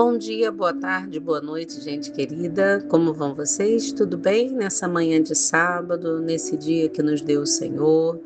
Bom dia, boa tarde, boa noite, gente querida. Como vão vocês? Tudo bem? Nessa manhã de sábado, nesse dia que nos deu o Senhor.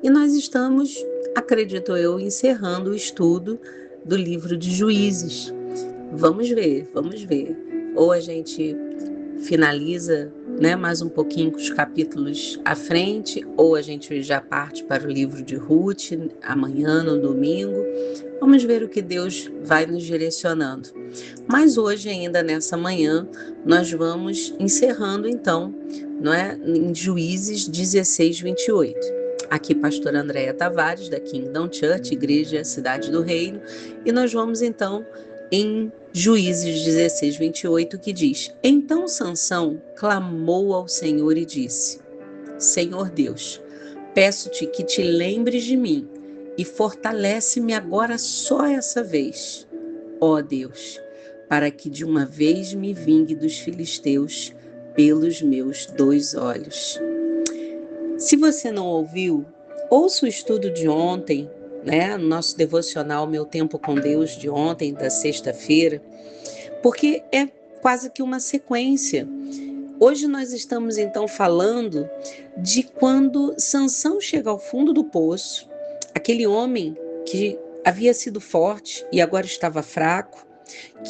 E nós estamos, acredito eu, encerrando o estudo do livro de Juízes. Vamos ver, vamos ver. Ou a gente finaliza, né, mais um pouquinho com os capítulos à frente, ou a gente já parte para o livro de Ruth amanhã, no domingo. Vamos ver o que Deus vai nos direcionando. Mas hoje, ainda nessa manhã, nós vamos encerrando então, não é, em Juízes 16, 28. Aqui, pastora Andréia Tavares, da Kingdom Church, Igreja Cidade do Reino, e nós vamos então em Juízes 16, 28, que diz: Então Sansão clamou ao Senhor e disse: Senhor Deus, peço-te que te lembres de mim e fortalece-me agora só essa vez, ó Deus, para que de uma vez me vingue dos filisteus pelos meus 2 olhos. Se você não ouviu, ouça o estudo de ontem, né? Nosso devocional Meu Tempo com Deus de ontem, da sexta-feira, porque é quase que uma sequência. Hoje nós estamos então falando de quando Sansão chega ao fundo do poço, aquele homem que havia sido forte e agora estava fraco,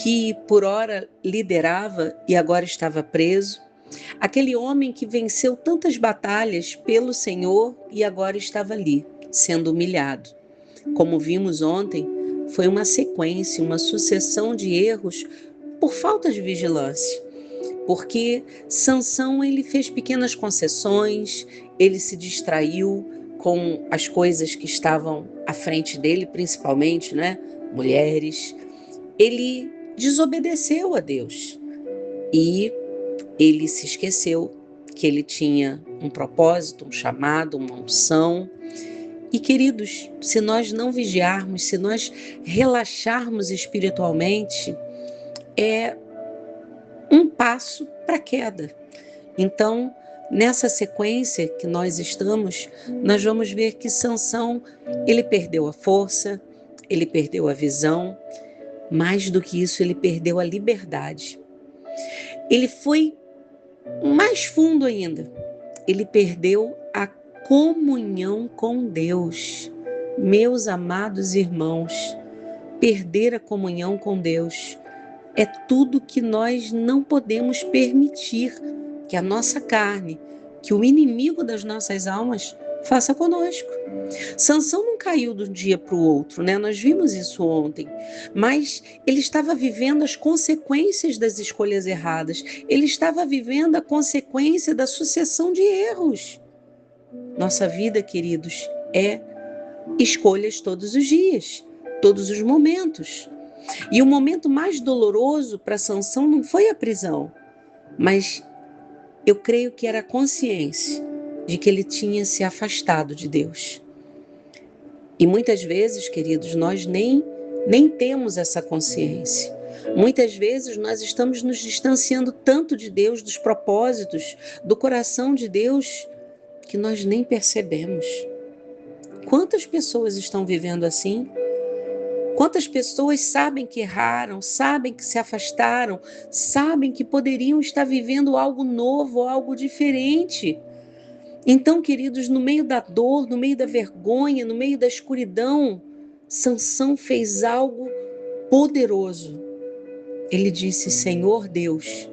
que por ora liderava e agora estava preso, aquele homem que venceu tantas batalhas pelo Senhor e agora estava ali, sendo humilhado. Como vimos ontem, foi uma sequência, uma sucessão de erros por falta de vigilância. Porque Sansão, ele fez pequenas concessões, ele se distraiu com as coisas que estavam à frente dele, principalmente, né? Mulheres. Ele desobedeceu a Deus e ele se esqueceu que ele tinha um propósito, um chamado, uma unção. E, queridos, se nós não vigiarmos, se nós relaxarmos espiritualmente, é um passo para a queda. Então, nessa sequência que nós estamos, nós vamos ver que Sansão, ele perdeu a força, ele perdeu a visão, mais do que isso, ele perdeu a liberdade. Ele foi mais fundo ainda, ele perdeu a comunhão com Deus. Meus amados irmãos, perder a comunhão com Deus é tudo que nós não podemos permitir que a nossa carne, que o inimigo das nossas almas faça conosco. Sansão não caiu de um dia para o outro, né? Nós vimos isso ontem, mas ele estava vivendo as consequências das escolhas erradas, ele estava vivendo a consequência da sucessão de erros. Nossa vida, queridos, é escolhas todos os dias, todos os momentos. E o momento mais doloroso para Sansão não foi a prisão, mas eu creio que era a consciência de que ele tinha se afastado de Deus. E muitas vezes, queridos, nós nem temos essa consciência. Muitas vezes nós estamos nos distanciando tanto de Deus, dos propósitos, do coração de Deus, que nós nem percebemos. Quantas pessoas estão vivendo assim? Quantas pessoas sabem que erraram, sabem que se afastaram, sabem que poderiam estar vivendo algo novo, algo diferente? Então, queridos, no meio da dor, no meio da vergonha, no meio da escuridão, Sansão fez algo poderoso. Ele disse: Senhor Deus,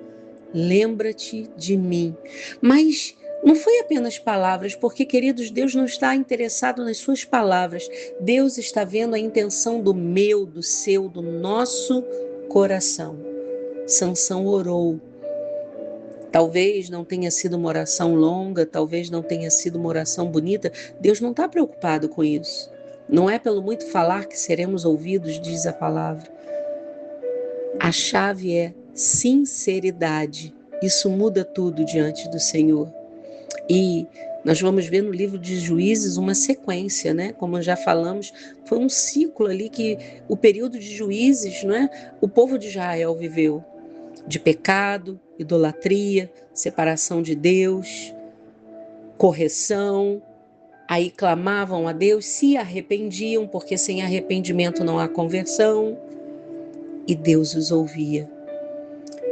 lembra-te de mim. Mas não foi apenas palavras, porque, queridos, Deus não está interessado nas suas palavras. Deus está vendo a intenção do meu, do seu, do nosso coração. Sansão orou. Talvez não tenha sido uma oração longa, talvez não tenha sido uma oração bonita. Deus não está preocupado com isso. Não é pelo muito falar que seremos ouvidos, diz a palavra. A chave é sinceridade. Isso muda tudo diante do Senhor. E nós vamos ver no livro de Juízes uma sequência, né? Como já falamos, foi um ciclo ali que o período de Juízes, né? O povo de Israel viveu de pecado, idolatria, separação de Deus, correção. Aí clamavam a Deus, se arrependiam, porque sem arrependimento não há conversão. e Deus os ouvia.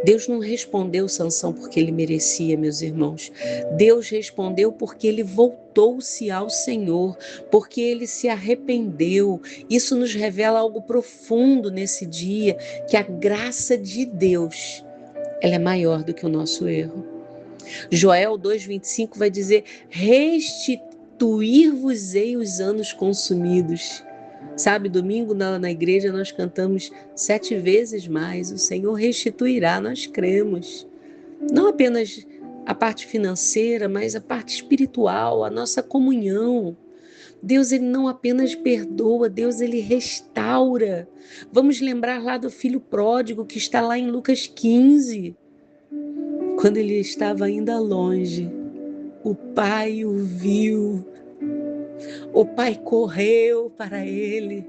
Deus não respondeu Sansão porque ele merecia, meus irmãos. Deus respondeu porque ele voltou-se ao Senhor, porque ele se arrependeu. Isso nos revela algo profundo nesse dia, que a graça de Deus, ela é maior do que o nosso erro. Joel 2,25 vai dizer: restituir-vos-ei os anos consumidos. Sabe, domingo na igreja nós cantamos 7 vezes mais, o Senhor restituirá, nós cremos. Não apenas a parte financeira, mas a parte espiritual, a nossa comunhão. Deus, ele não apenas perdoa, Deus, ele restaura. Vamos lembrar lá do filho pródigo que está lá em Lucas 15. Quando ele estava ainda longe, o pai o viu. O pai correu para ele.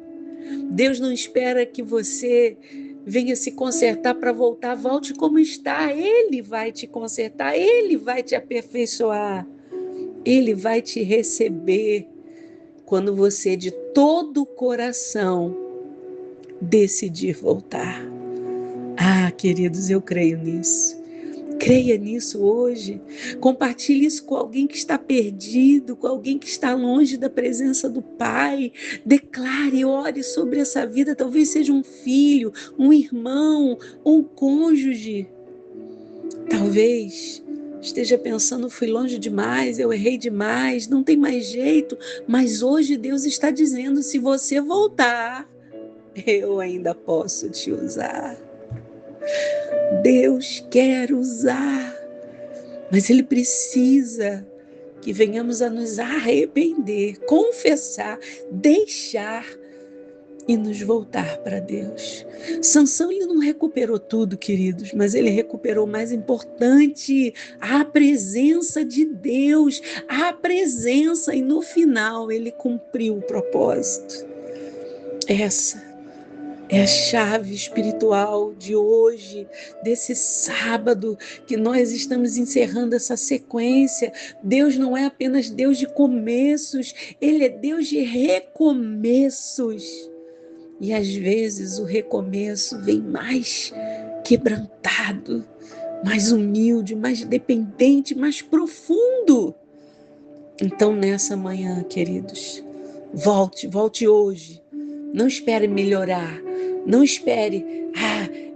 Deus não espera que você venha se consertar para voltar. Volte como está. Ele vai te consertar. Ele vai te aperfeiçoar. Ele vai te receber quando você de todo o coração decidir voltar. Ah, queridos, eu creio nisso. Creia nisso hoje. Compartilhe isso com alguém que está perdido, com alguém que está longe da presença do Pai. Declare, ore sobre essa vida. Talvez seja um filho, um irmão, um cônjuge. Talvez esteja pensando: fui longe demais, eu errei demais, não tem mais jeito. Mas hoje Deus está dizendo: se você voltar, eu ainda posso te usar. Deus quer usar, mas Ele precisa que venhamos a nos arrepender, confessar, deixar e nos voltar para Deus. Sansão, ele não recuperou tudo, queridos, mas ele recuperou o mais importante, a presença de Deus, a presença, e no final ele cumpriu o propósito. Essa é a chave espiritual de hoje, desse sábado que nós estamos encerrando essa sequência. Deus não é apenas Deus de começos, Ele é Deus de recomeços. E às vezes o recomeço vem mais quebrantado, mais humilde, mais dependente, mais profundo. Então nessa manhã, queridos, volte hoje. Não espere melhorar. Não espere,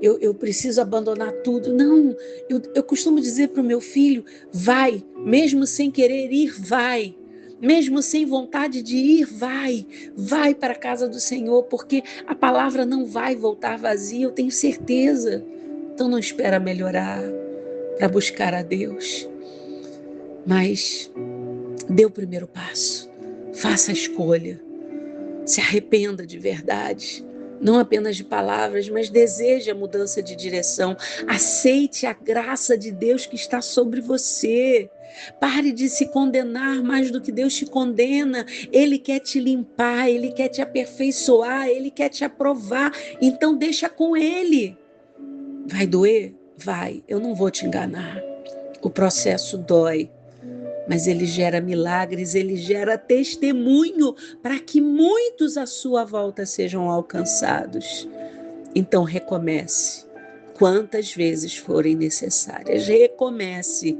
eu preciso abandonar tudo. Não, eu costumo dizer para o meu filho: vai, mesmo sem querer ir, vai. Mesmo sem vontade de ir, vai para a casa do Senhor, porque a palavra não vai voltar vazia, eu tenho certeza. Então não espera melhorar para buscar a Deus, mas dê o primeiro passo, faça a escolha, se arrependa de verdade. Não apenas de palavras, mas deseje a mudança de direção. Aceite a graça de Deus que está sobre você. Pare de se condenar mais do que Deus te condena. Ele quer te limpar, Ele quer te aperfeiçoar, Ele quer te aprovar. Então deixa com Ele. Vai doer? Vai. Eu não vou te enganar. O processo dói. Mas ele gera milagres, ele gera testemunho para que muitos à sua volta sejam alcançados. Então recomece, quantas vezes forem necessárias. Recomece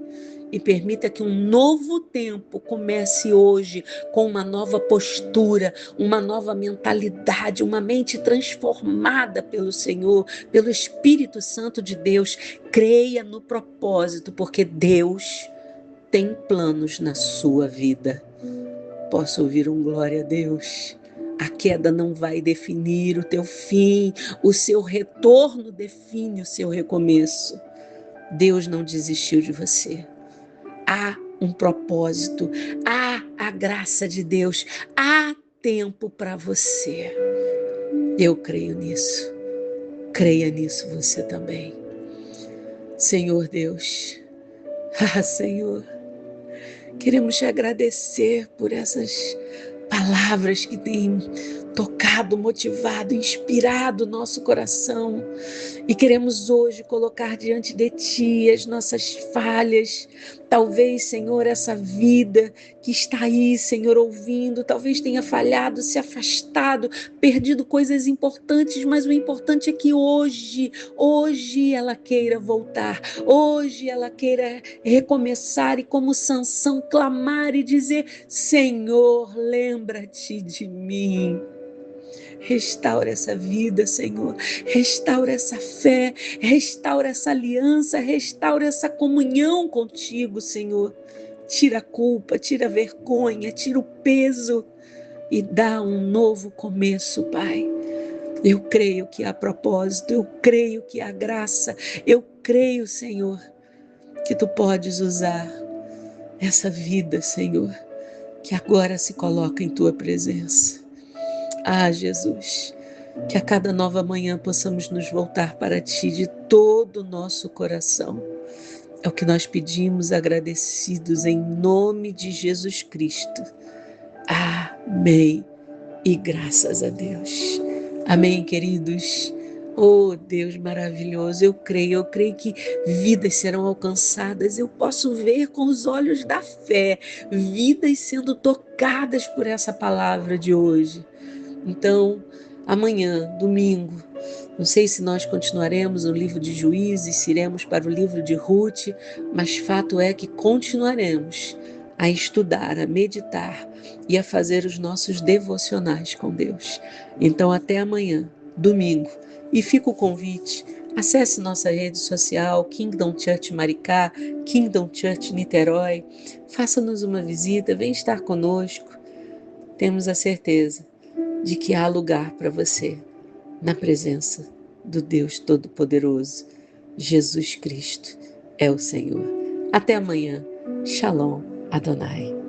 e permita que um novo tempo comece hoje com uma nova postura, uma nova mentalidade, uma mente transformada pelo Senhor, pelo Espírito Santo de Deus. Creia no propósito, porque Deus tem planos na sua vida. Posso ouvir um glória a Deus? A queda não vai definir o teu fim, o seu retorno define o seu recomeço. Deus não desistiu de você. Há um propósito, há a graça de Deus, há tempo para você. Eu creio nisso. Creia nisso você também. Senhor Deus, Senhor, queremos te agradecer por essas palavras que têm tocado tocado, motivado, inspirado o nosso coração. E queremos hoje colocar diante de Ti as nossas falhas. Talvez, Senhor, essa vida que está aí, Senhor, ouvindo, talvez tenha falhado, se afastado, perdido coisas importantes, mas o importante é que hoje ela queira voltar, hoje ela queira recomeçar e como Sansão clamar e dizer: Senhor, lembra-te de mim. Restaura essa vida, Senhor. Restaura essa fé, restaura essa aliança, restaura essa comunhão contigo, Senhor. Tira a culpa, tira a vergonha, tira o peso e dá um novo começo, Pai. Eu creio que há propósito, eu creio que há graça, eu creio, Senhor, que Tu podes usar essa vida, Senhor, que agora se coloca em Tua presença. Ah, Jesus, que a cada nova manhã possamos nos voltar para Ti de todo o nosso coração. É o que nós pedimos, agradecidos em nome de Jesus Cristo. Amém. E graças a Deus. Amém, queridos. Oh, Deus maravilhoso, eu creio que vidas serão alcançadas. Eu posso ver com os olhos da fé, vidas sendo tocadas por essa palavra de hoje. Então, amanhã, domingo, não sei se nós continuaremos no livro de Juízes, se iremos para o livro de Ruth, mas fato é que continuaremos a estudar, a meditar e a fazer os nossos devocionais com Deus. Então, até amanhã, domingo. E fica o convite, acesse nossa rede social, Kingdom Church Maricá, Kingdom Church Niterói, faça-nos uma visita, vem estar conosco. Temos a certeza de que há lugar para você na presença do Deus Todo-Poderoso. Jesus Cristo é o Senhor. Até amanhã. Shalom Adonai.